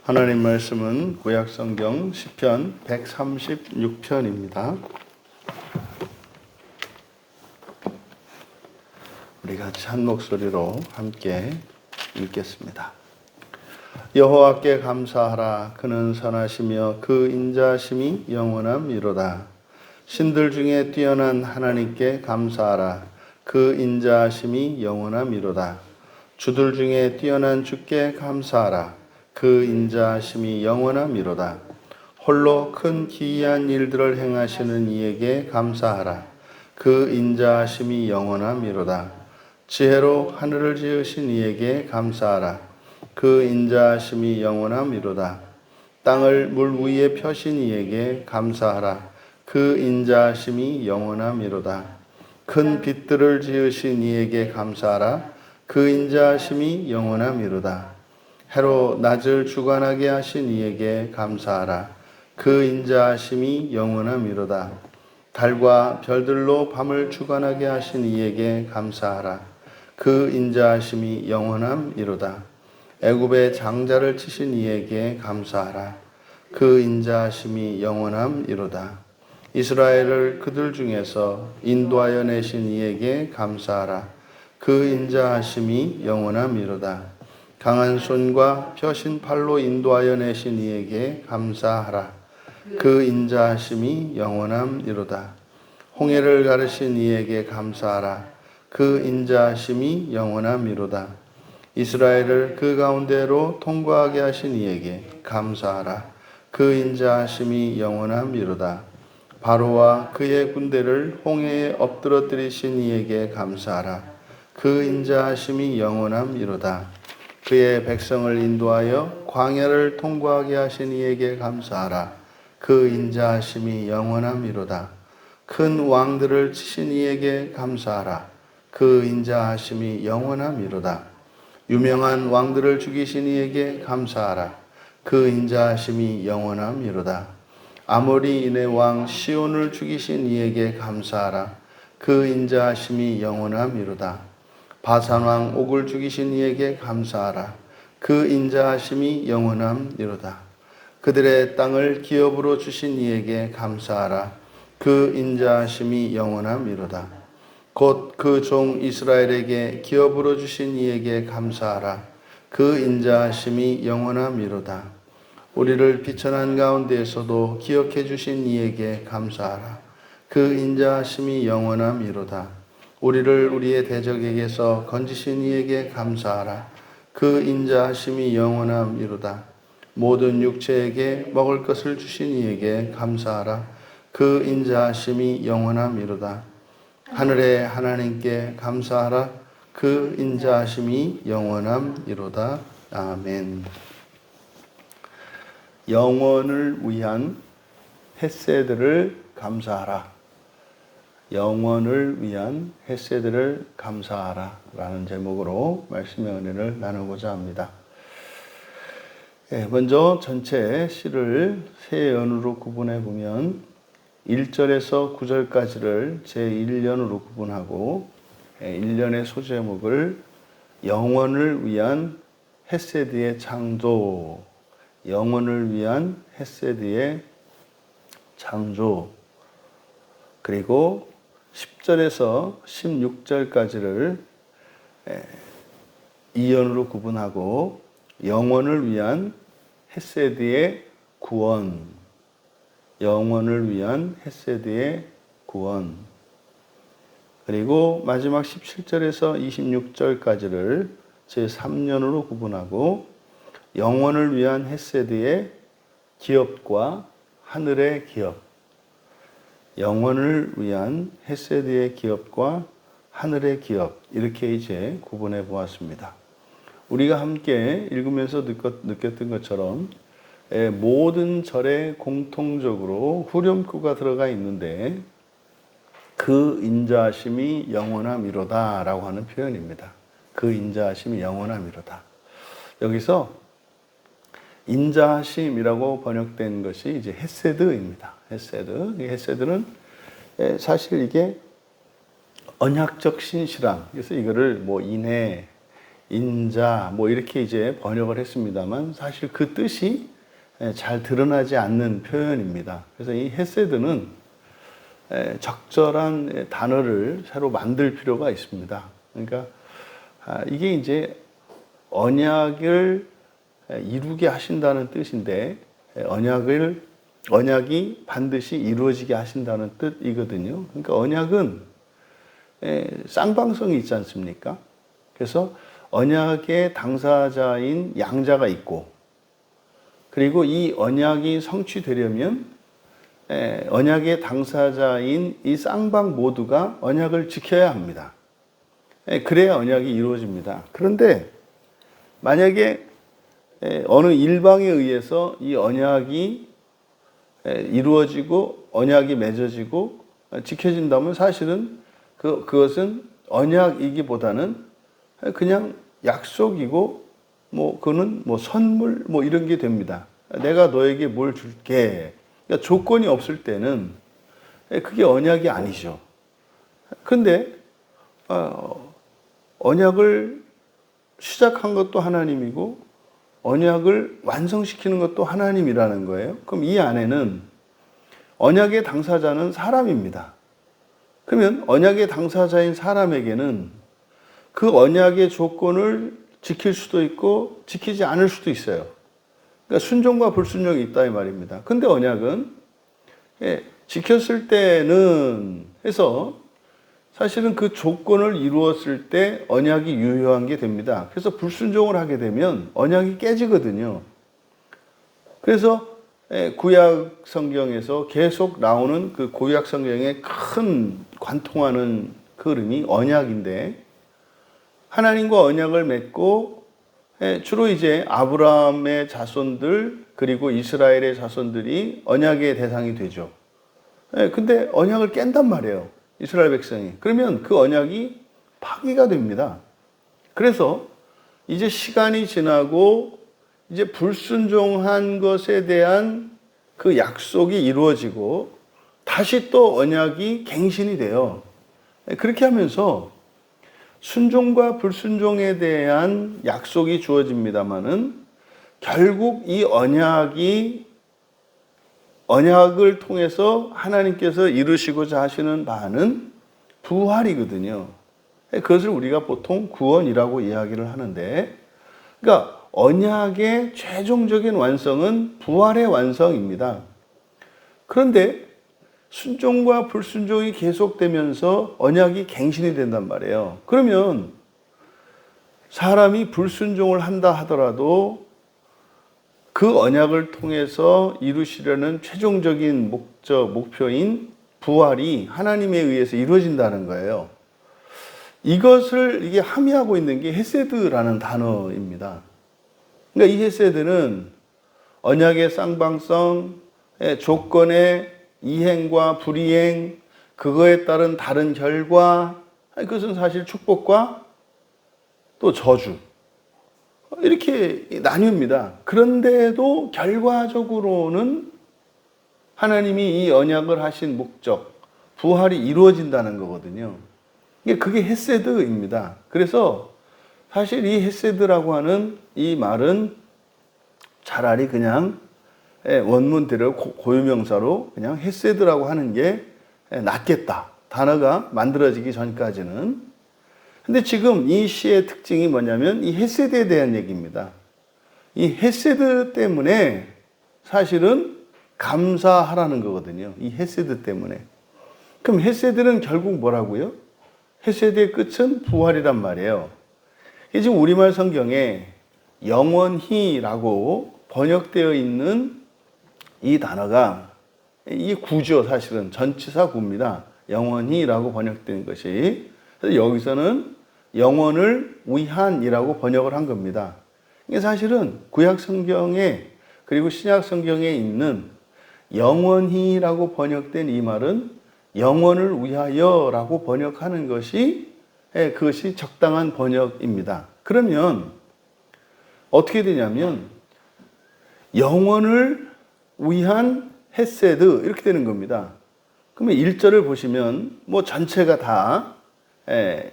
하나님 말씀은 구약성경 시편 136편입니다. 우리 같이 한 목소리로 함께 읽겠습니다. 여호와께 감사하라. 그는 선하시며 그 인자하심이 영원함이로다. 신들 중에 뛰어난 하나님께 감사하라. 그 인자하심이 영원함이로다. 주들 중에 뛰어난 주께 감사하라. 그 인자하심이 영원함이로다. 홀로 큰 기이한 일들을 행하시는 이에게 감사하라. 그 인자하심이 영원함이로다. 지혜로 하늘을 지으신 이에게 감사하라. 그 인자하심이 영원함이로다. 땅을 물 위에 펴신 이에게 감사하라. 그 인자하심이 영원함이로다. 큰 빛들을 지으신 이에게 감사하라. 그 인자하심이 영원함이로다. 해로 낮을 주관하게 하신 이에게 감사하라. 그 인자하심이 영원함이로다. 달과 별들로 밤을 주관하게 하신 이에게 감사하라. 그 인자하심이 영원함이로다. 애굽의 장자를 치신 이에게 감사하라. 그 인자하심이 영원함이로다. 이스라엘을 그들 중에서 인도하여 내신 이에게 감사하라. 그 인자하심이 영원함이로다. 강한 손과 펴신 팔로 인도하여 내신 이에게 감사하라. 그 인자하심이 영원함이로다. 홍해를 가르신 이에게 감사하라. 그 인자하심이 영원함이로다. 이스라엘을 그 가운데로 통과하게 하신 이에게 감사하라. 그 인자하심이 영원함이로다. 바로와 그의 군대를 홍해에 엎드러뜨리신 이에게 감사하라. 그 인자하심이 영원함이로다. 그의 백성을 인도하여 광야를 통과하게 하신 이에게 감사하라. 그 인자하심이 영원함이로다. 큰 왕들을 치신 이에게 감사하라. 그 인자하심이 영원함이로다. 유명한 왕들을 죽이신 이에게 감사하라. 그 인자하심이 영원함이로다. 아모리인의 왕 시온을 죽이신 이에게 감사하라. 그 인자하심이 영원함이로다. 바산왕 옥을 죽이신 이에게 감사하라. 그 인자하심이 영원함이로다. 그들의 땅을 기업으로 주신 이에게 감사하라. 그 인자하심이 영원함이로다. 곧 그 종 이스라엘에게 기업으로 주신 이에게 감사하라. 그 인자하심이 영원함이로다. 우리를 비천한 가운데에서도 기억해 주신 이에게 감사하라. 그 인자하심이 영원함이로다. 우리를 우리의 대적에게서 건지신 이에게 감사하라. 그 인자하심이 영원함이로다. 모든 육체에게 먹을 것을 주신 이에게 감사하라. 그 인자하심이 영원함이로다. 하늘의 하나님께 감사하라. 그 인자하심이 영원함이로다. 아멘. 영원을 위한 헤세드를 감사하라. 영원을 위한 헤세드를 감사하라 라는 제목으로 말씀의 은혜를 나누고자 합니다. 먼저 전체 시를 세 연으로 구분해 보면 1절에서 9절까지를 제1연으로 구분하고 1년의 소제목을 영원을 위한 헤세드의 창조, 영원을 위한 헤세드의 창조, 그리고 10절에서 16절까지를 2연으로 구분하고 영원을 위한 헤세드의 구원, 영원을 위한 헤세드의 구원, 그리고 마지막 17절에서 26절까지를 제3년으로 구분하고 영원을 위한 헤세드의 기업과 하늘의 기업, 영원을 위한 헤세드의 기업과 하늘의 기업, 이렇게 이제 구분해 보았습니다. 우리가 함께 읽으면서 느꼈던 것처럼 모든 절에 공통적으로 후렴구가 들어가 있는데 그 인자하심이 영원함이로다 라고 하는 표현입니다. 그 인자하심이 영원함이로다. 여기서 인자하심이라고 번역된 것이 이제 헤세드입니다. 헤세드. 헤세드는 사실 이게 언약적 신실함. 그래서 이거를 인해, 인자 뭐 이렇게 이제 번역을 했습니다만 사실 그 뜻이 잘 드러나지 않는 표현입니다. 그래서 이 헤세드는 적절한 단어를 새로 만들 필요가 있습니다. 그러니까 이게 이제 언약을 이루게 하신다는 뜻인데 언약이 반드시 이루어지게 하신다는 뜻이거든요. 그러니까 언약은 쌍방성이 있지 않습니까? 그래서 언약의 당사자인 양자가 있고, 그리고 이 언약이 성취되려면 언약의 당사자인 이 쌍방 모두가 언약을 지켜야 합니다. 그래야 언약이 이루어집니다. 그런데 만약에 어느 일방에 의해서 이 언약이 이루어지고 언약이 맺어지고 지켜진다면 사실은 그것은 언약이기보다는 그냥 약속이고 뭐 그는 뭐 선물 뭐 이런 게 됩니다. 내가 너에게 뭘 줄게. 그러니까 조건이 없을 때는 그게 언약이 아니죠. 근데 언약을 시작한 것도 하나님이고 언약을 완성시키는 것도 하나님이라는 거예요. 그럼 이 안에는 언약의 당사자는 사람입니다. 그러면 언약의 당사자인 사람에게는 그 언약의 조건을 지킬 수도 있고 지키지 않을 수도 있어요. 그러니까 순종과 불순종이 있다 이 말입니다. 근데 언약은 지켰을 때는 해서 사실은 그 조건을 이루었을 때 언약이 유효한 게 됩니다. 그래서 불순종을 하게 되면 언약이 깨지거든요. 그래서 구약 성경에서 계속 나오는 그 구약 성경의 큰 관통하는 흐름이 언약인데, 하나님과 언약을 맺고 주로 이제 아브라함의 자손들 그리고 이스라엘의 자손들이 언약의 대상이 되죠. 근데 언약을 깬단 말이에요, 이스라엘 백성이. 그러면 그 언약이 파기가 됩니다. 그래서 이제 시간이 지나고 이제 불순종한 것에 대한 그 약속이 이루어지고 다시 또 언약이 갱신이 돼요. 그렇게 하면서 순종과 불순종에 대한 약속이 주어집니다마는 결국 이 언약을 통해서 하나님께서 이루시고자 하시는 바는 부활이거든요. 그것을 우리가 보통 구원이라고 이야기를 하는데, 그러니까 언약의 최종적인 완성은 부활의 완성입니다. 그런데 순종과 불순종이 계속되면서 언약이 갱신이 된단 말이에요. 그러면 사람이 불순종을 한다 하더라도 그 언약을 통해서 이루시려는 최종적인 목표인 부활이 하나님에 의해서 이루어진다는 거예요. 이것을 이게 함의하고 있는 게 헤세드라는 단어입니다. 그러니까 이 헤세드는 언약의 쌍방성, 조건의 이행과 불이행, 그거에 따른 다른 결과, 그것은 사실 축복과 또 저주, 이렇게 나뉩니다. 그런데도 결과적으로는 하나님이 이 언약을 하신 목적, 부활이 이루어진다는 거거든요. 그게 헤세드입니다. 그래서 사실 이 헤세드라고 하는 이 말은 차라리 그냥 원문대로 고유명사로 그냥 헤세드라고 하는 게 낫겠다. 단어가 만들어지기 전까지는. 근데 지금 이 시의 특징이 뭐냐면 이 헤세드에 대한 얘기입니다. 이 헤세드 때문에 사실은 감사하라는 거거든요. 이 헤세드 때문에. 그럼 헤세드는 결국 뭐라고요? 헤세드의 끝은 부활이란 말이에요. 지금 우리말 성경에 영원히라고 번역되어 있는 이 단어가 이 구죠. 사실은 전치사 구입니다. 영원히라고 번역된 것이. 그래서 여기서는 영원을 위한이라고 번역을 한 겁니다. 이게 사실은 구약 성경에 그리고 신약 성경에 있는 영원히라고 번역된 이 말은 영원을 위하여라고 번역하는 것이 그것이 적당한 번역입니다. 그러면 어떻게 되냐면 영원을 위한 헤세드 이렇게 되는 겁니다. 그러면 1절을 보시면 뭐 전체가 다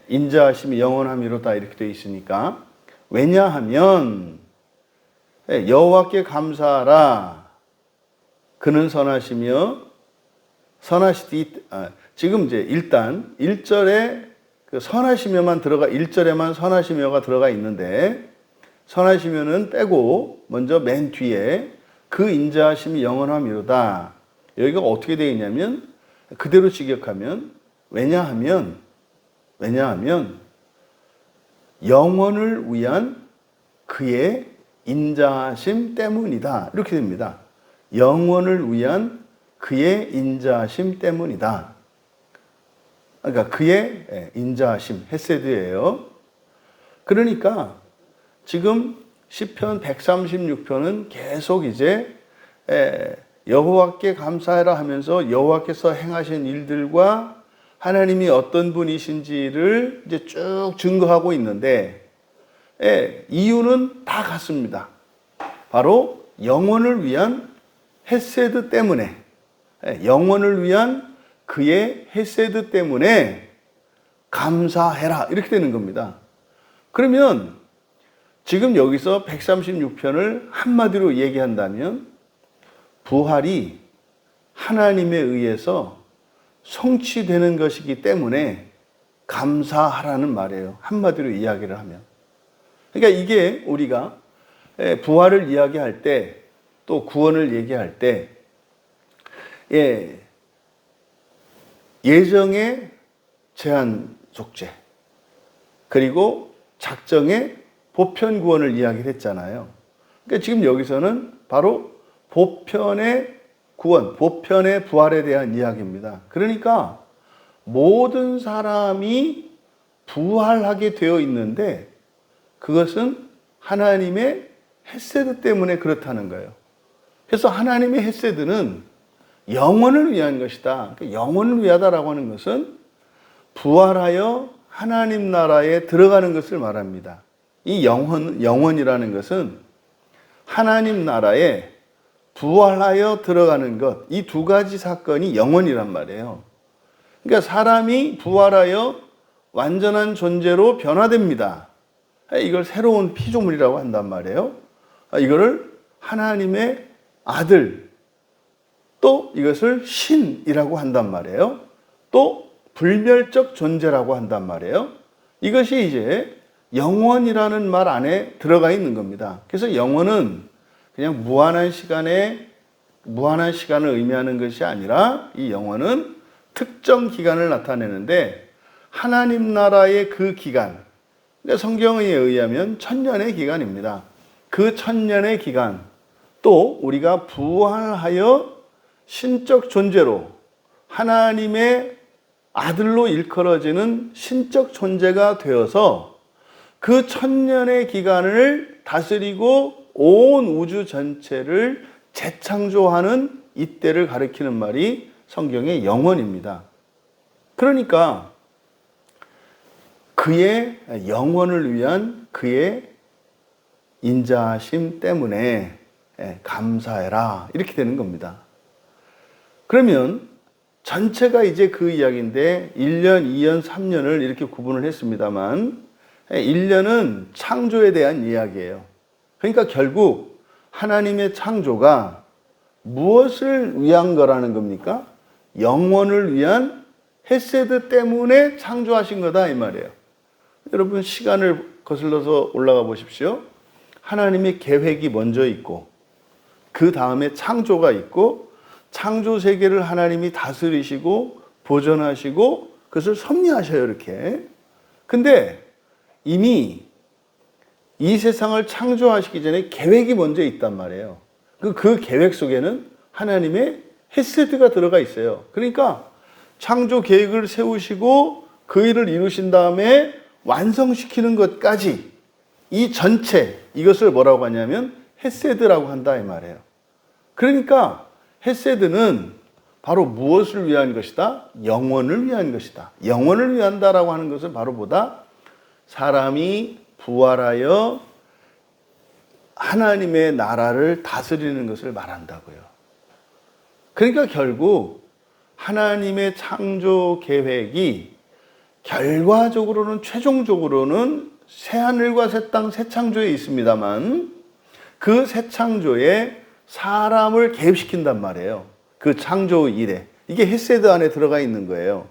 인자하심이 영원함이로다 이렇게 되어 있으니까 왜냐하면 여호와께 감사하라. 그는 선하시며 지금 이제 일단 1절에 그 선하시며만 들어가 1절에만 선하시며가 들어가 있는데 선하시며는 빼고 먼저 맨 뒤에 그 인자하심이 영원함이로다. 여기가 어떻게 되어 있냐면 그대로 직역하면 왜냐하면 영원을 위한 그의 인자하심 때문이다. 이렇게 됩니다. 영원을 위한 그의 인자하심 때문이다. 그러니까 그의 인자하심, 헤세드예요. 그러니까 지금 시편 136편은 계속 이제 여호와께 감사해라 하면서 여호와께서 행하신 일들과 하나님이 어떤 분이신지를 이제 쭉 증거하고 있는데 이유는 다 같습니다. 바로 영원을 위한 헤세드 때문에 영원을 위한 그의 헤세드 때문에 감사해라 이렇게 되는 겁니다. 그러면 지금 여기서 136편을 한마디로 얘기한다면 부활이 하나님에 의해서 성취되는 것이기 때문에 감사하라는 말이에요. 한마디로 이야기를 하면. 그러니까 이게 우리가 부활을 이야기할 때 또 구원을 얘기할 때 예정의 제한 속죄 그리고 작정의 보편 구원을 이야기를 했잖아요. 그러니까 지금 여기서는 바로 보편의 구원, 보편의 부활에 대한 이야기입니다. 그러니까 모든 사람이 부활하게 되어 있는데 그것은 하나님의 헤세드 때문에 그렇다는 거예요. 그래서 하나님의 헤세드는 영원을 위한 것이다. 영원을 위하다라고 하는 것은 부활하여 하나님 나라에 들어가는 것을 말합니다. 이 영원이라는 것은 하나님 나라에 부활하여 들어가는 것, 이 두 가지 사건이 영원이란 말이에요. 그러니까 사람이 부활하여 완전한 존재로 변화됩니다. 이걸 새로운 피조물이라고 한단 말이에요. 이거를 하나님의 아들, 또 이것을 신이라고 한단 말이에요. 또 불멸적 존재라고 한단 말이에요. 이것이 이제 영원이라는 말 안에 들어가 있는 겁니다. 그래서 영원은 그냥 무한한 시간을 의미하는 것이 아니라 이 영원은 특정 기간을 나타내는데 하나님 나라의 그 기간, 그러니까 성경에 의하면 1000년의 기간입니다. 그 1000년의 기간, 또 우리가 부활하여 신적 존재로 하나님의 아들로 일컬어지는 신적 존재가 되어서 그 1000년의 기간을 다스리고 온 우주 전체를 재창조하는 이때를 가리키는 말이 성경의 영원입니다. 그러니까 그의 영원을 위한 그의 인자하심 때문에 감사해라 이렇게 되는 겁니다. 그러면 전체가 이제 그 이야기인데 1년, 2년, 3년을 이렇게 구분을 했습니다만 1년은 창조에 대한 이야기예요. 그러니까 결국 하나님의 창조가 무엇을 위한 거라는 겁니까? 영원을 위한 헤세드 때문에 창조하신 거다 이 말이에요. 여러분 시간을 거슬러서 올라가 보십시오. 하나님의 계획이 먼저 있고 그 다음에 창조가 있고 창조 세계를 하나님이 다스리시고 보존하시고 그것을 섭리하셔요 이렇게. 근데 이미 이 세상을 창조하시기 전에 계획이 먼저 있단 말이에요. 그 계획 속에는 하나님의 헤세드가 들어가 있어요. 그러니까 창조 계획을 세우시고 그 일을 이루신 다음에 완성시키는 것까지 이 전체 이것을 뭐라고 하냐면 헤세드라고 한다 이 말이에요. 그러니까 헤세드는 바로 무엇을 위한 것이다? 영원을 위한 것이다. 영원을 위한다라고 하는 것은 바로 보다 사람이 부활하여 하나님의 나라를 다스리는 것을 말한다고요. 그러니까 결국 하나님의 창조 계획이 결과적으로는 최종적으로는 새하늘과 새 땅, 새 창조에 있습니다만 그 새 창조에 사람을 개입시킨단 말이에요. 그 창조 일에. 이게 헤세드 안에 들어가 있는 거예요.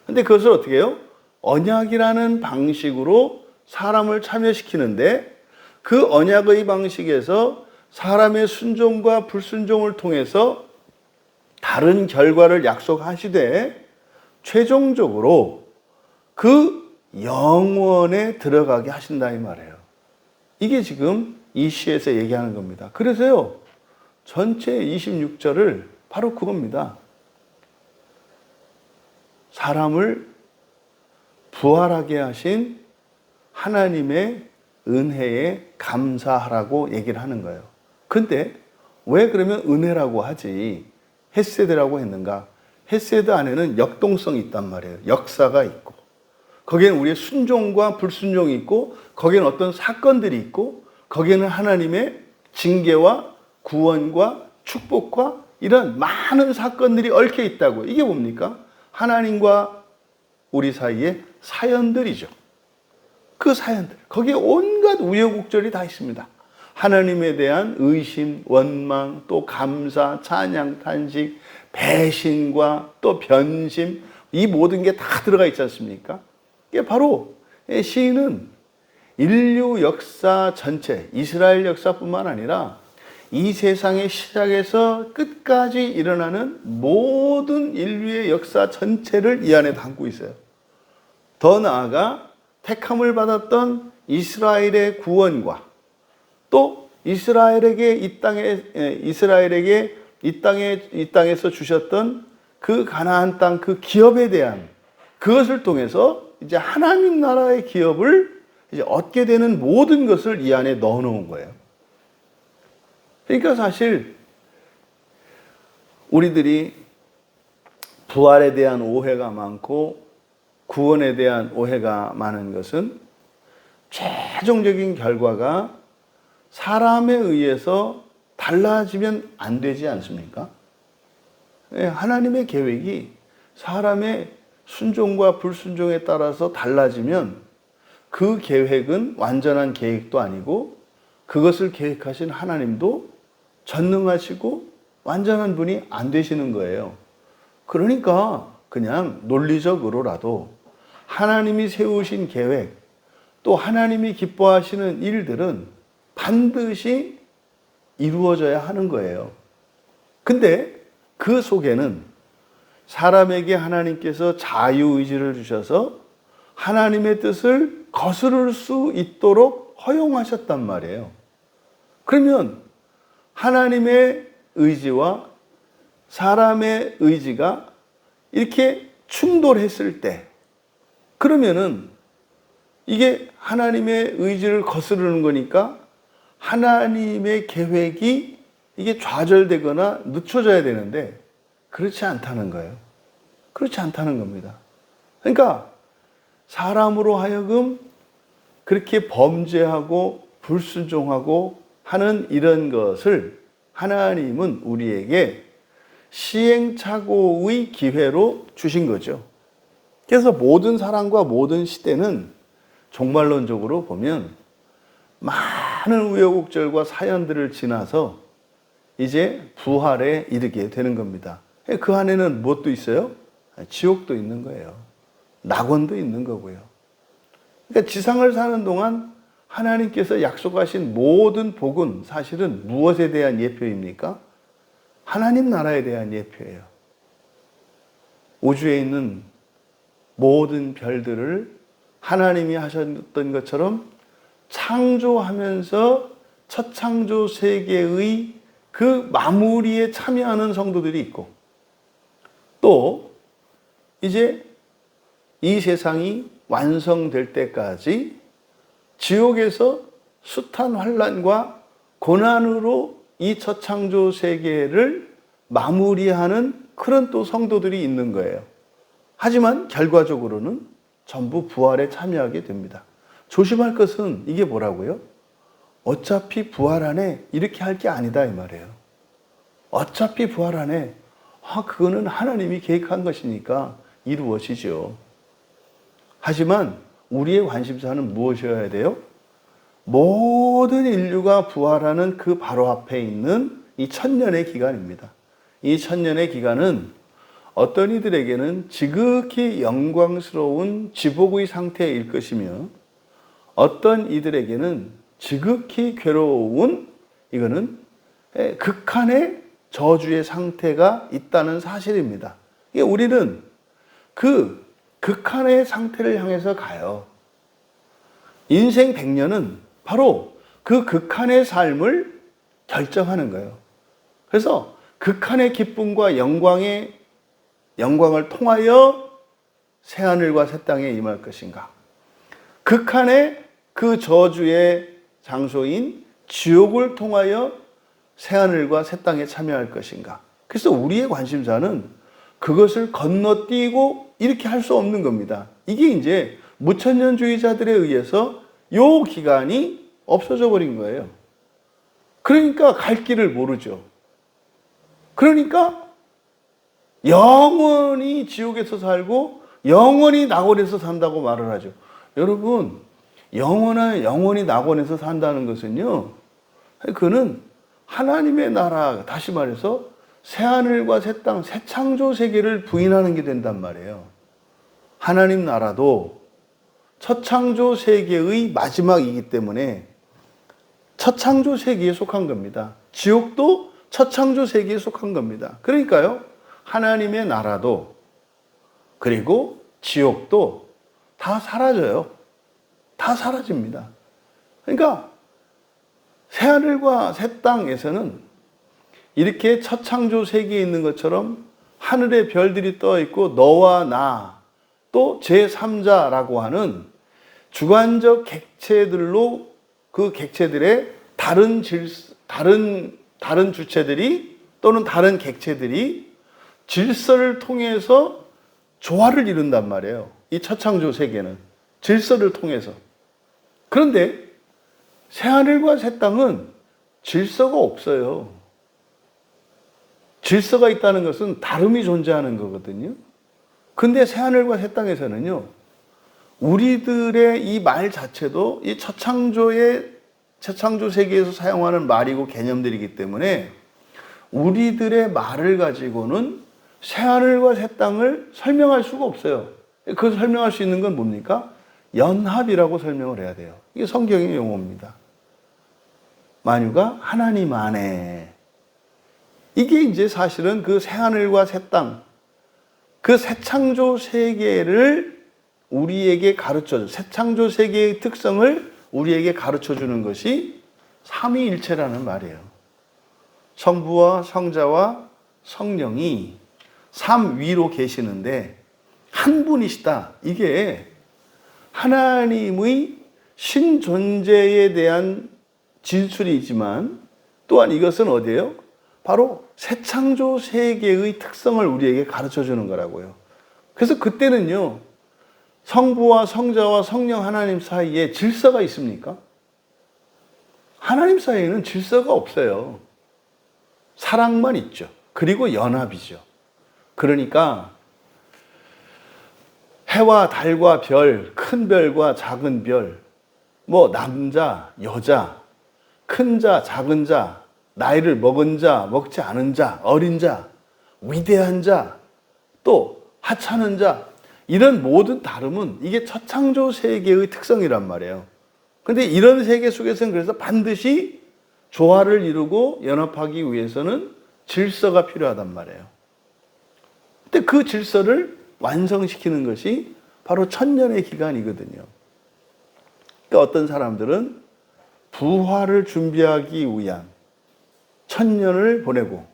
근데 그것을 어떻게 해요? 언약이라는 방식으로 사람을 참여시키는데 그 언약의 방식에서 사람의 순종과 불순종을 통해서 다른 결과를 약속하시되 최종적으로 그 영원에 들어가게 하신다 이 말이에요. 이게 지금 이 시에서 얘기하는 겁니다. 그래서요, 전체 26절을 바로 그겁니다. 사람을 부활하게 하신 하나님의 은혜에 감사하라고 얘기를 하는 거예요. 근데 왜 그러면 은혜라고 하지 헤세드라고 했는가? 헤세드 안에는 역동성이 있단 말이에요. 역사가 있고 거기에는 우리의 순종과 불순종이 있고 거기에는 어떤 사건들이 있고 거기에는 하나님의 징계와 구원과 축복과 이런 많은 사건들이 얽혀 있다고. 이게 뭡니까? 하나님과 우리 사이의 사연들이죠. 그 사연들, 거기에 온갖 우여곡절이 다 있습니다. 하나님에 대한 의심, 원망, 또 감사, 찬양, 탄식, 배신과 또 변심, 이 모든 게 다 들어가 있지 않습니까? 이게 바로 시인은 인류 역사 전체, 이스라엘 역사뿐만 아니라 이 세상의 시작에서 끝까지 일어나는 모든 인류의 역사 전체를 이 안에 담고 있어요. 더 나아가 택함을 받았던 이스라엘의 구원과 또 이스라엘에게 이 땅에서 주셨던 그 가나안 땅 그 기업에 대한 그것을 통해서 이제 하나님 나라의 기업을 이제 얻게 되는 모든 것을 이 안에 넣어 놓은 거예요. 그러니까 사실 우리들이 부활에 대한 오해가 많고 구원에 대한 오해가 많은 것은 최종적인 결과가 사람에 의해서 달라지면 안 되지 않습니까? 하나님의 계획이 사람의 순종과 불순종에 따라서 달라지면 그 계획은 완전한 계획도 아니고 그것을 계획하신 하나님도 전능하시고 완전한 분이 안 되시는 거예요. 그러니까 그냥 논리적으로라도 하나님이 세우신 계획 또 하나님이 기뻐하시는 일들은 반드시 이루어져야 하는 거예요. 근데 그 속에는 사람에게 하나님께서 자유의지를 주셔서 하나님의 뜻을 거스를 수 있도록 허용하셨단 말이에요. 그러면 하나님의 의지와 사람의 의지가 이렇게 충돌했을 때 그러면은 이게 하나님의 의지를 거스르는 거니까 하나님의 계획이 이게 좌절되거나 늦춰져야 되는데 그렇지 않다는 거예요. 그렇지 않다는 겁니다. 그러니까 사람으로 하여금 그렇게 범죄하고 불순종하고 하는 이런 것을 하나님은 우리에게 시행착오의 기회로 주신 거죠. 그래서 모든 사람과 모든 시대는 종말론적으로 보면 많은 우여곡절과 사연들을 지나서 이제 부활에 이르게 되는 겁니다. 그 안에는 무엇도 있어요? 지옥도 있는 거예요. 낙원도 있는 거고요. 그러니까 지상을 사는 동안 하나님께서 약속하신 모든 복은 사실은 무엇에 대한 예표입니까? 하나님 나라에 대한 예표예요. 우주에 있는 모든 별들을 하나님이 하셨던 것처럼 창조하면서 첫 창조 세계의 그 마무리에 참여하는 성도들이 있고 또 이제 이 세상이 완성될 때까지 지옥에서 숱한 환난과 고난으로 이 첫 창조 세계를 마무리하는 그런 또 성도들이 있는 거예요. 하지만 결과적으로는 전부 부활에 참여하게 됩니다. 조심할 것은 이게 뭐라고요? 어차피 부활 안에 이렇게 할 게 아니다 이 말이에요. 어차피 부활 안에 그거는 하나님이 계획한 것이니까 이루어지죠. 하지만 우리의 관심사는 무엇이어야 돼요? 모든 인류가 부활하는 그 바로 앞에 있는 이 천년의 기간입니다. 이 천년의 기간은 어떤 이들에게는 지극히 영광스러운 지복의 상태일 것이며 어떤 이들에게는 지극히 괴로운 이거는 극한의 저주의 상태가 있다는 사실입니다. 우리는 그 극한의 상태를 향해서 가요. 인생 100년은 바로 그 극한의 삶을 결정하는 거예요. 그래서 극한의 기쁨과 영광을 통하여 새하늘과 새 땅에 임할 것인가? 극한의 그 저주의 장소인 지옥을 통하여 새하늘과 새 땅에 참여할 것인가? 그래서 우리의 관심사는 그것을 건너뛰고 이렇게 할 수 없는 겁니다. 이게 이제 무천년주의자들에 의해서 요 기간이 없어져 버린 거예요. 그러니까 갈 길을 모르죠. 그러니까 영원히 지옥에서 살고 영원히 낙원에서 산다고 말을 하죠. 여러분, 영원히 낙원에서 산다는 것은요, 그는 하나님의 나라, 다시 말해서 새하늘과 새 땅, 새 창조 세계를 부인하는 게 된단 말이에요. 하나님 나라도 첫 창조 세계의 마지막이기 때문에 첫 창조 세계에 속한 겁니다. 지옥도 첫 창조 세계에 속한 겁니다. 그러니까요, 하나님의 나라도 그리고 지옥도 다 사라져요. 다 사라집니다. 그러니까 새하늘과 새 땅에서는 이렇게 첫 창조 세계에 있는 것처럼 하늘에 별들이 떠 있고 너와 나 또 제3자라고 하는 주관적 객체들로 그 객체들의 다른 주체들이 또는 다른 객체들이 질서를 통해서 조화를 이룬단 말이에요. 이 첫 창조 세계는 질서를 통해서. 그런데 새하늘과 새 땅은 질서가 없어요. 질서가 있다는 것은 다름이 존재하는 거거든요. 근데 새하늘과 새 땅에서는요, 우리들의 이 말 자체도 이 첫 창조 세계에서 사용하는 말이고 개념들이기 때문에 우리들의 말을 가지고는 새하늘과 새 땅을 설명할 수가 없어요. 그걸 설명할 수 있는 건 뭡니까? 연합이라고 설명을 해야 돼요. 이게 성경의 용어입니다. 만유가 하나님 안에. 이게 이제 사실은 그 새하늘과 새 땅, 그 새 창조 세계를 우리에게 가르쳐줘. 새 창조 세계의 특성을 우리에게 가르쳐 주는 것이 삼위일체라는 말이에요. 성부와 성자와 성령이 삼위로 계시는데 한 분이시다. 이게 하나님의 신존재에 대한 진술이지만 또한 이것은 어디예요? 바로 새 창조 세계의 특성을 우리에게 가르쳐 주는 거라고요. 그래서 그때는요, 성부와 성자와 성령 하나님 사이에 질서가 있습니까? 하나님 사이에는 질서가 없어요. 사랑만 있죠. 그리고 연합이죠. 그러니까 해와 달과 별, 큰 별과 작은 별, 뭐 남자, 여자, 큰 자, 작은 자, 나이를 먹은 자, 먹지 않은 자, 어린 자, 위대한 자, 또 하찮은 자, 이런 모든 다름은 이게 첫 창조 세계의 특성이란 말이에요. 근데 이런 세계 속에서는 그래서 반드시 조화를 이루고 연합하기 위해서는 질서가 필요하단 말이에요. 근데 그 질서를 완성시키는 것이 바로 천년의 기간이거든요. 그러니까 어떤 사람들은 부활을 준비하기 위한 천년을 보내고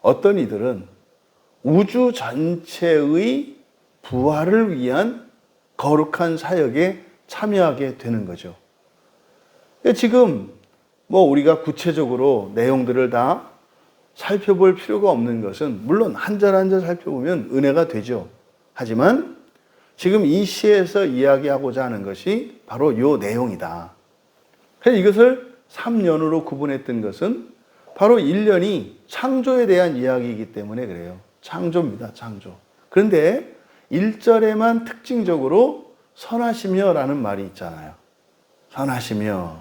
어떤 이들은 우주 전체의 부활을 위한 거룩한 사역에 참여하게 되는 거죠. 지금 뭐 우리가 구체적으로 내용들을 다 살펴볼 필요가 없는 것은 물론 한 절 한 절 살펴보면 은혜가 되죠. 하지만 지금 이 시에서 이야기하고자 하는 것이 바로 이 내용이다. 그래서 이것을 3년으로 구분했던 것은 바로 1년이 창조에 대한 이야기이기 때문에 그래요. 창조입니다. 창조. 그런데 1절에만 특징적으로 선하시며라는 말이 있잖아요. 선하시며.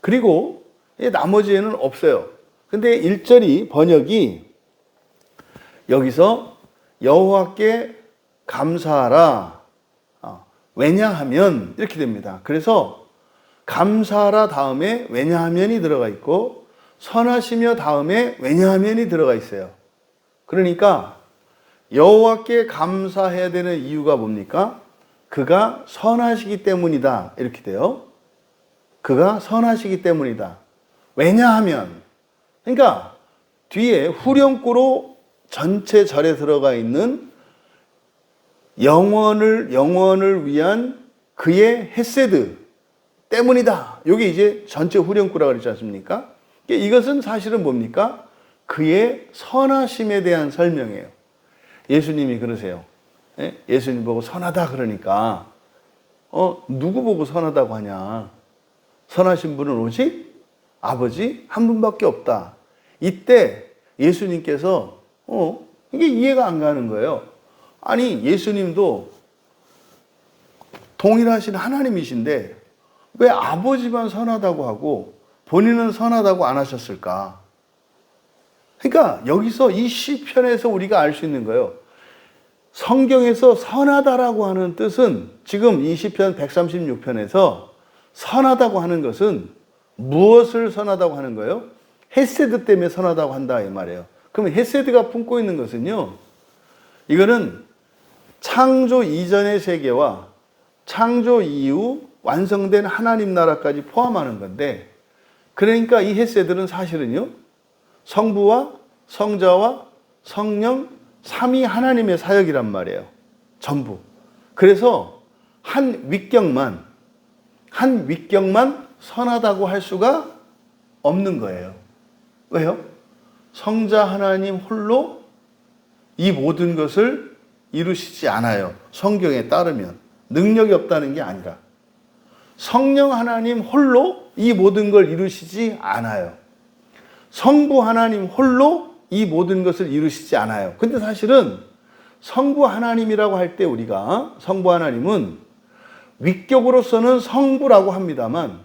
그리고 나머지에는 없어요. 근데 1절이 번역이 여기서 여호와께 감사하라. 왜냐하면 이렇게 됩니다. 그래서 감사하라 다음에 왜냐하면이 들어가 있고 선하시며 다음에 왜냐하면이 들어가 있어요. 그러니까 여호와께 감사해야 되는 이유가 뭡니까? 그가 선하시기 때문이다. 이렇게 돼요. 그가 선하시기 때문이다. 왜냐하면, 그러니까 뒤에 후렴구로 전체 절에 들어가 있는 영원을 위한 그의 헤세드 때문이다. 이게 이제 전체 후렴구라고 그랬지 않습니까? 이것은 사실은 뭡니까? 그의 선하심에 대한 설명이에요. 예수님이 그러세요. 예수님 보고 선하다 그러니까 누구 보고 선하다고 하냐? 선하신 분은 오직 아버지 한 분밖에 없다. 이때 예수님께서 이게 이해가 안 가는 거예요. 아니 예수님도 동일하신 하나님이신데 왜 아버지만 선하다고 하고 본인은 선하다고 안 하셨을까? 그러니까 여기서 이 시편에서 우리가 알 수 있는 거예요. 성경에서 선하다라고 하는 뜻은 지금 이 시편 136편에서 선하다고 하는 것은 무엇을 선하다고 하는 거예요? 헤세드 때문에 선하다고 한다 이 말이에요. 그러면 헤세드가 품고 있는 것은요. 이거는 창조 이전의 세계와 창조 이후 완성된 하나님 나라까지 포함하는 건데 그러니까 이 헤세드는 사실은요. 성부와 성자와 성령 삼위 하나님의 사역이란 말이에요. 전부. 그래서 한 윗격만 선하다고 할 수가 없는 거예요. 왜요? 성자 하나님 홀로 이 모든 것을 이루시지 않아요. 성경에 따르면. 능력이 없다는 게 아니라. 성령 하나님 홀로 이 모든 걸 이루시지 않아요. 성부 하나님 홀로 이 모든 것을 이루시지 않아요. 근데 사실은 성부 하나님이라고 할 때 우리가 성부 하나님은 위격으로서는 성부라고 합니다만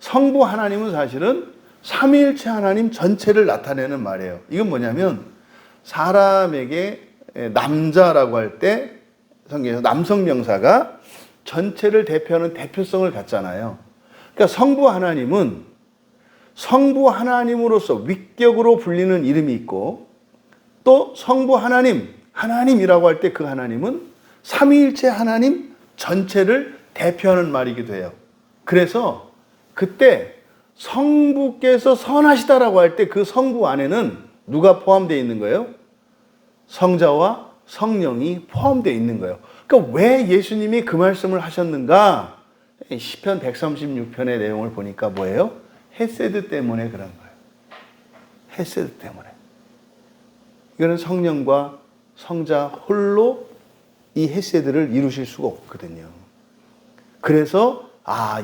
성부 하나님은 사실은 삼위일체 하나님 전체를 나타내는 말이에요. 이건 뭐냐면 사람에게 남자라고 할 때 성경에서 남성 명사가 전체를 대표하는 대표성을 갖잖아요. 그러니까 성부 하나님은 성부 하나님으로서 위격으로 불리는 이름이 있고 또 성부 하나님이라고 할 때 그 하나님은 삼위일체 하나님 전체를 대표하는 말이기도 해요. 그래서 그때 성부께서 선하시다라고 할 때 그 성부 안에는 누가 포함되어 있는 거예요? 성자와 성령이 포함되어 있는 거예요. 그러니까 왜 예수님이 그 말씀을 하셨는가? 시편 136편의 내용을 보니까 뭐예요? 헤세드 때문에 그런 거예요. 헤세드 때문에. 이거는 성령과 성자 홀로 이 헤세드를 이루실 수가 없거든요. 그래서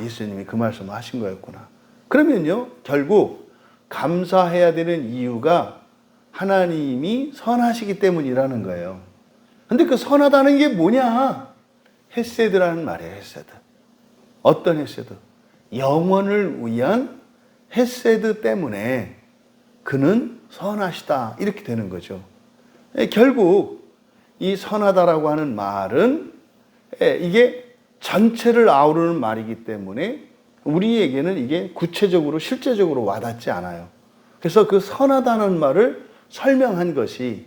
예수님이 그 말씀을 하신 거였구나. 그러면요, 결국 감사해야 되는 이유가 하나님이 선하시기 때문이라는 거예요. 근데 그 선하다는 게 뭐냐? 헤세드라는 말이에요, 헤세드. 어떤 헤세드? 영원을 위한 헤세드 때문에 그는 선하시다. 이렇게 되는 거죠. 결국 이 선하다라고 하는 말은 이게 전체를 아우르는 말이기 때문에 우리에게는 이게 구체적으로 실제적으로 와닿지 않아요. 그래서 그 선하다는 말을 설명한 것이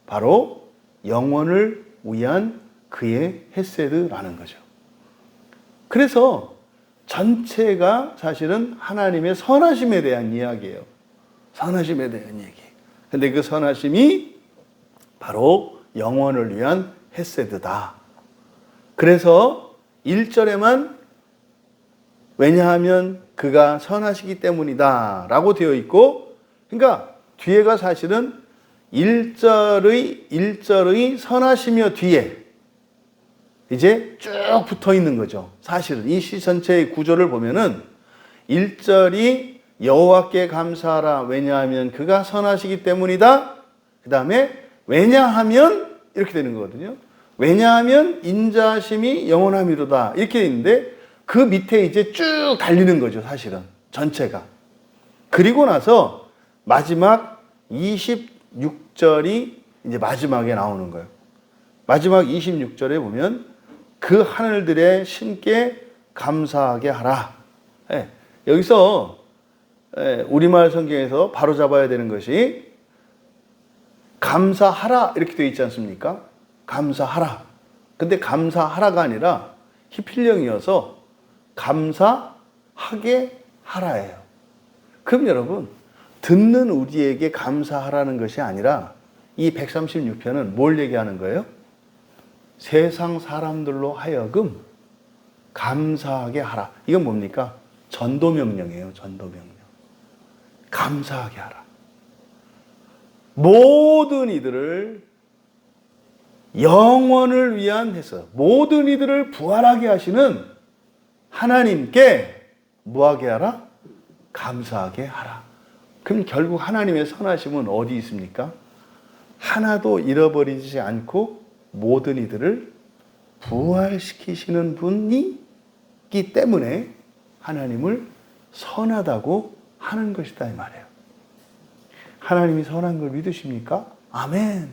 바로 영원을 위한 그의 헤세드라는 거죠. 그래서 전체가 사실은 하나님의 선하심에 대한 이야기예요. 선하심에 대한 얘기. 근데 그 선하심이 바로 영원을 위한 헤세드다. 그래서 1절에만 왜냐하면 그가 선하시기 때문이다 라고 되어 있고, 그러니까 뒤에가 사실은 1절의 선하시며 뒤에 이제 쭉 붙어 있는 거죠. 사실은 이 시 전체의 구조를 보면은 1절이 여호와께 감사하라 왜냐하면 그가 선하시기 때문이다. 그 다음에 왜냐하면 이렇게 되는 거거든요. 왜냐하면 인자심이 영원함이로다. 이렇게 있는데 그 밑에 이제 쭉 달리는 거죠, 사실은. 전체가. 그리고 나서 마지막 26절이 이제 마지막에 나오는 거예요. 마지막 26절에 보면 그 하늘들의 신께 감사하게 하라. 예, 여기서 우리말 성경에서 바로 잡아야 되는 것이 감사하라 이렇게 되어 있지 않습니까? 감사하라. 근데 감사하라가 아니라 히필령이어서 감사하게 하라예요. 그럼 여러분, 듣는 우리에게 감사하라는 것이 아니라 이 136편은 뭘 얘기하는 거예요? 세상 사람들로 하여금 감사하게 하라. 이건 뭡니까? 전도명령이에요. 전도명령. 감사하게 하라. 모든 이들을 영원을 위한 해서 모든 이들을 부활하게 하시는 하나님께 뭐하게 하라? 감사하게 하라. 그럼 결국 하나님의 선하심은 어디 있습니까? 하나도 잃어버리지 않고 모든 이들을 부활시키시는 분이기 때문에 하나님을 선하다고 하는 것이다 이 말이에요. 하나님이 선한 걸 믿으십니까? 아멘.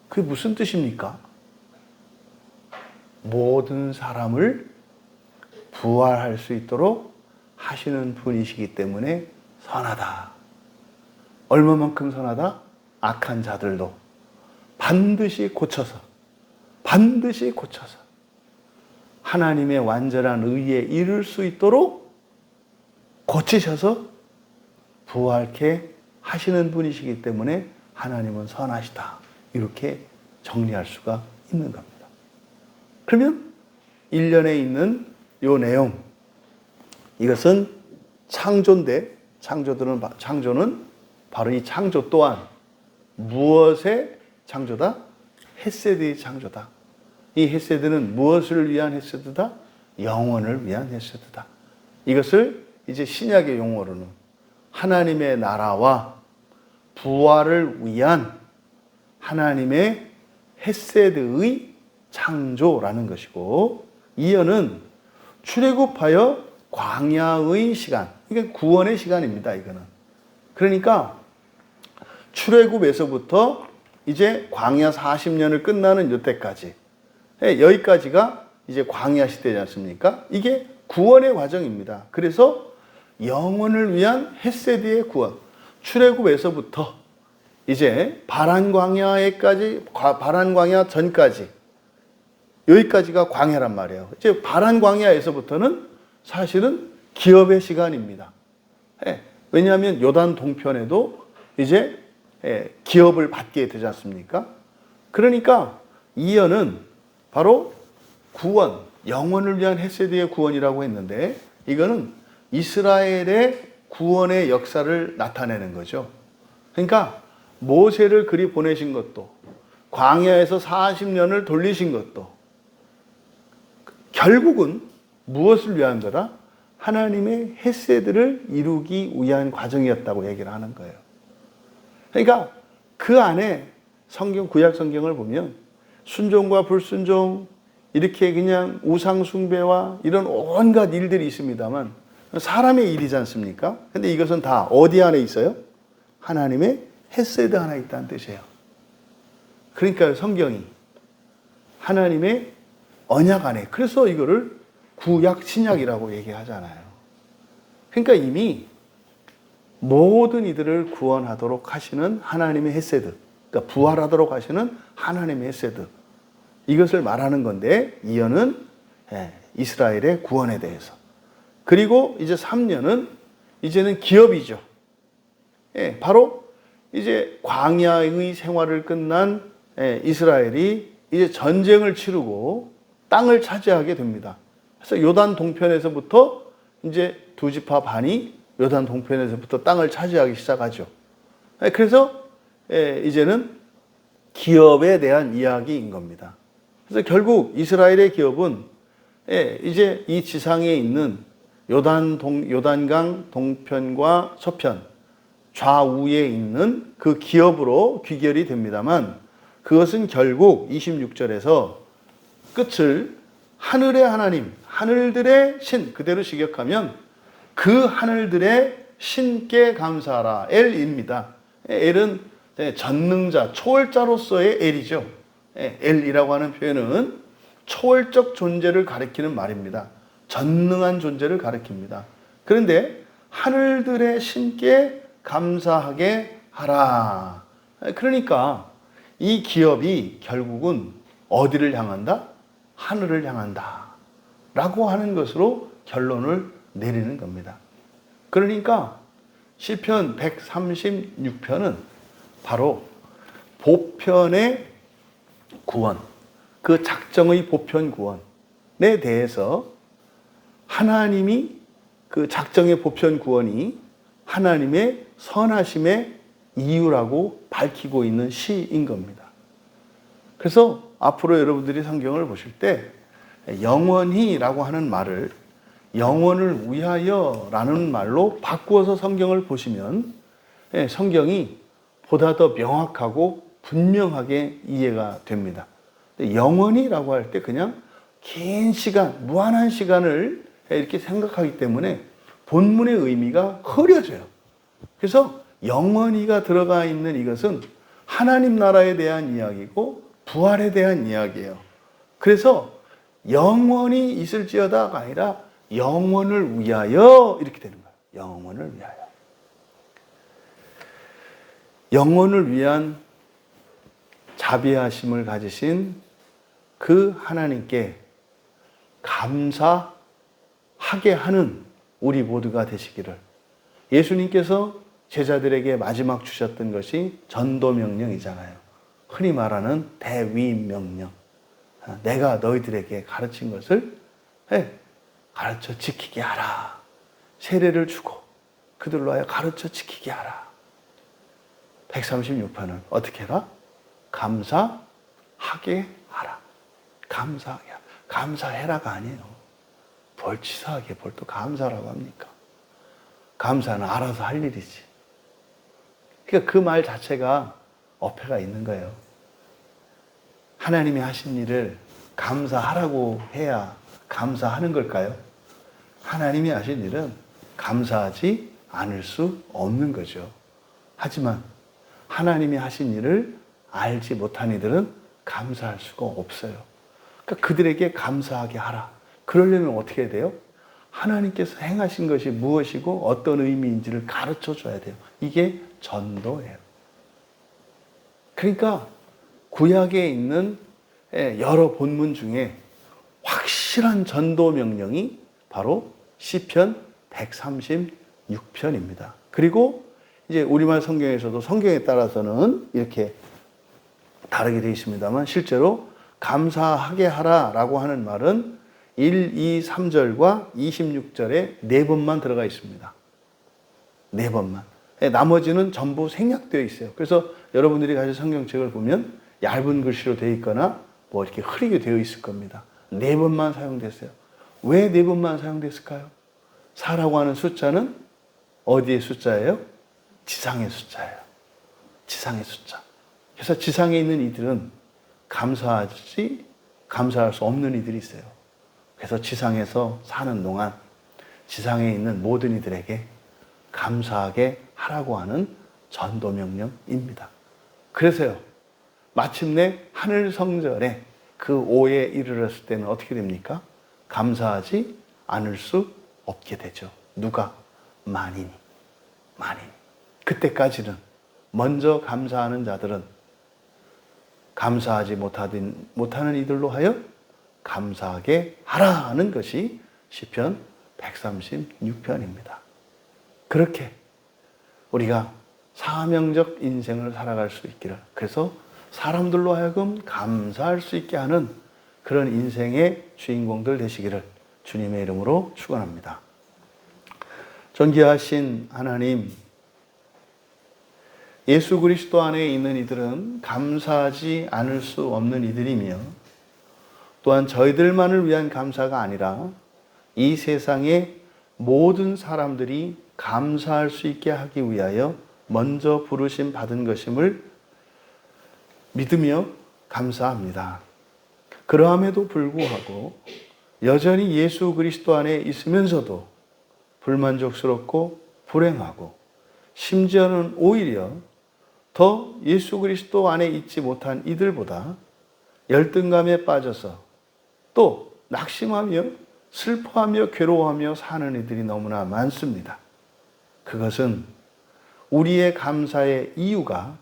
그게 무슨 뜻입니까? 모든 사람을 부활할 수 있도록 하시는 분이시기 때문에 선하다. 얼마만큼 선하다? 악한 자들도 반드시 고쳐서 하나님의 완전한 의에 이를 수 있도록 고치셔서 부활케 하시는 분이시기 때문에 하나님은 선하시다. 이렇게 정리할 수가 있는 겁니다. 그러면 1년에 있는 이 내용, 이것은 창조인데 창조는 바로 이 창조 또한 무엇의 창조다? 헤세드의 창조다. 이 헤세드는 무엇을 위한 헤세드다? 영원을 위한 헤세드다. 이것을 이제 신약의 용어로는 하나님의 나라와 부활을 위한 하나님의 헤세드의 창조라는 것이고, 이어는 출애굽하여 광야의 시간, 이게 구원의 시간입니다. 이거는 그러니까 출애굽에서부터 이제 광야 40년을 끝나는 이때까지, 여기까지가 이제 광야 시대지 않습니까? 이게 구원의 과정입니다. 그래서 영원을 위한 헤세드의 구원, 출애굽에서부터 이제 바란 광야 전까지, 여기까지가 광야란 말이에요. 이제 바란 광야에서부터는 사실은 기업의 시간입니다. 왜냐하면 요단 동편에도 이제 기업을 받게 되지 않습니까? 그러니까 이어는 바로 구원, 영원을 위한 헤세드의 구원이라고 했는데, 이거는 이스라엘의 구원의 역사를 나타내는 거죠. 그러니까 모세를 그리 보내신 것도, 광야에서 40년을 돌리신 것도 결국은 무엇을 위한 거다? 하나님의 헤세드를 이루기 위한 과정이었다고 얘기를 하는 거예요. 그러니까 그 안에 성경, 구약 성경을 보면 순종과 불순종, 이렇게 그냥 우상 숭배와 이런 온갖 일들이 있습니다만 사람의 일이지 않습니까? 근데 이것은 다 어디 안에 있어요? 하나님의 헤세드 안에 있다는 뜻이에요. 그러니까 성경이 하나님의 언약 안에, 그래서 이거를 구약 신약이라고 얘기하잖아요. 그러니까 이미 모든 이들을 구원하도록 하시는 하나님의 헤세드, 그러니까 부활하도록 하시는 하나님의 헤세드, 이것을 말하는 건데, 이어는 이스라엘의 구원에 대해서. 그리고 이제 3년은 이제는 기업이죠. 바로 이제 광야의 생활을 끝난 이스라엘이 이제 전쟁을 치르고 땅을 차지하게 됩니다. 그래서 요단 동편에서부터 이제 두 지파 반이 요단 동편에서부터 땅을 차지하기 시작하죠. 그래서 이제는 기업에 대한 이야기인 겁니다. 그래서 결국 이스라엘의 기업은 이제 이 지상에 있는 요단강 동편과 서편 좌우에 있는 그 기업으로 귀결이 됩니다만, 그것은 결국 26절에서 끝을 하늘의 하나님, 하늘들의 신 그대로 직역하면 그 하늘들의 신께 감사하라. 엘입니다. 엘은 전능자, 초월자로서의 엘이죠. 엘이라고 하는 표현은 초월적 존재를 가리키는 말입니다. 전능한 존재를 가리킵니다. 그런데 하늘들의 신께 감사하게 하라. 그러니까 이 기업이 결국은 어디를 향한다? 하늘을 향한다. 라고 하는 것으로 결론을 내리는 겁니다. 그러니까 시편 136편은 바로 보편의 구원, 그 작정의 보편 구원에 대해서 하나님이 그 작정의 보편 구원이 하나님의 선하심의 이유라고 밝히고 있는 시인 겁니다. 그래서 앞으로 여러분들이 성경을 보실 때 영원히라고 하는 말을 영원을 위하여라는 말로 바꾸어서 성경을 보시면 성경이 보다 더 명확하고 분명하게 이해가 됩니다. 영원히라고 할 때 그냥 긴 시간, 무한한 시간을 이렇게 생각하기 때문에 본문의 의미가 흐려져요. 그래서 영원히가 들어가 있는 이것은 하나님 나라에 대한 이야기고 부활에 대한 이야기예요. 그래서 영원히 있을지어다가 아니라 영원을 위하여 이렇게 되는 거예요. 영원을 위하여. 영원을 위한 자비하심을 가지신 그 하나님께 감사하게 하는 우리 모두가 되시기를. 예수님께서 제자들에게 마지막 주셨던 것이 전도명령이잖아요. 흔히 말하는 대위명령. 내가 너희들에게 가르친 것을 가르쳐 지키게 하라. 세례를 주고 그들로 하여 가르쳐 지키게 하라. 136편은 어떻게 해라? 감사하게 하라. 감사하게 하라. 감사해라가 아니에요. 뭘 치사하게 뭘 또 감사라고 합니까? 감사는 알아서 할 일이지. 그러니까 그 말 자체가 어폐가 있는 거예요. 하나님이 하신 일을 감사하라고 해야 감사하는 걸까요? 하나님이 하신 일은 감사하지 않을 수 없는 거죠. 하지만 하나님이 하신 일을 알지 못한 이들은 감사할 수가 없어요. 그러니까 그들에게 감사하게 하라. 그러려면 어떻게 해야 돼요? 하나님께서 행하신 것이 무엇이고 어떤 의미인지를 가르쳐 줘야 돼요. 이게 전도예요. 그러니까 구약에 있는 여러 본문 중에 확실한 전도 명령이 바로 시편 136편입니다. 그리고 이제 우리말 성경에서도 성경에 따라서는 이렇게 다르게 되어 있습니다만 실제로 감사하게 하라라고 하는 말은 1, 2, 3절과 26절에 4번만 들어가 있습니다. 4번만. 나머지는 전부 생략되어 있어요. 그래서 여러분들이 가진 성경책을 보면 얇은 글씨로 되어 있거나 뭐 이렇게 흐리게 되어 있을 겁니다. 4번만 사용됐어요. 왜 4번만 사용됐을까요? 4라고 하는 숫자는 어디의 숫자예요? 지상의 숫자예요. 지상의 숫자. 그래서 지상에 있는 이들은 감사할 수 없는 이들이 있어요. 그래서 지상에서 사는 동안 지상에 있는 모든 이들에게 감사하게 하라고 하는 전도명령입니다. 그래서요, 마침내 하늘 성전에 그 5에 이르렀을 때는 어떻게 됩니까? 감사하지 않을 수 없게 되죠. 누가? 만인이. 그때까지는 먼저 감사하는 자들은 감사하지 못하는 이들로 하여 감사하게 하라는 것이 시편 136편입니다. 그렇게 우리가 사명적 인생을 살아갈 수 있기를, 그래서 사람들로 하여금 감사할 수 있게 하는 그런 인생의 주인공들 되시기를 주님의 이름으로 축원합니다. 존귀하신 하나님, 예수 그리스도 안에 있는 이들은 감사하지 않을 수 없는 이들이며 또한 저희들만을 위한 감사가 아니라 이 세상의 모든 사람들이 감사할 수 있게 하기 위하여 먼저 부르심 받은 것임을 믿으며 감사합니다. 그러함에도 불구하고 여전히 예수 그리스도 안에 있으면서도 불만족스럽고 불행하고 심지어는 오히려 더 예수 그리스도 안에 있지 못한 이들보다 열등감에 빠져서 또 낙심하며 슬퍼하며 괴로워하며 사는 이들이 너무나 많습니다. 그것은 우리의 감사의 이유가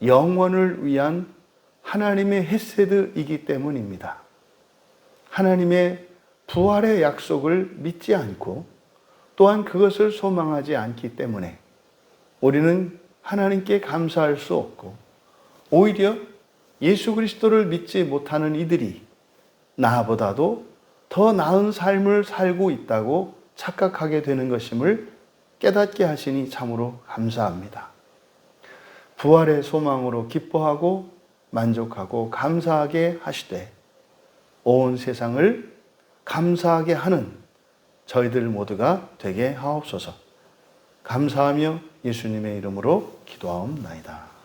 영원을 위한 하나님의 헤세드이기 때문입니다. 하나님의 부활의 약속을 믿지 않고 또한 그것을 소망하지 않기 때문에 우리는 하나님께 감사할 수 없고 오히려 예수 그리스도를 믿지 못하는 이들이 나보다도 더 나은 삶을 살고 있다고 착각하게 되는 것임을 깨닫게 하시니 참으로 감사합니다. 부활의 소망으로 기뻐하고 만족하고 감사하게 하시되 온 세상을 감사하게 하는 저희들 모두가 되게 하옵소서. 감사하며 예수님의 이름으로 기도하옵나이다.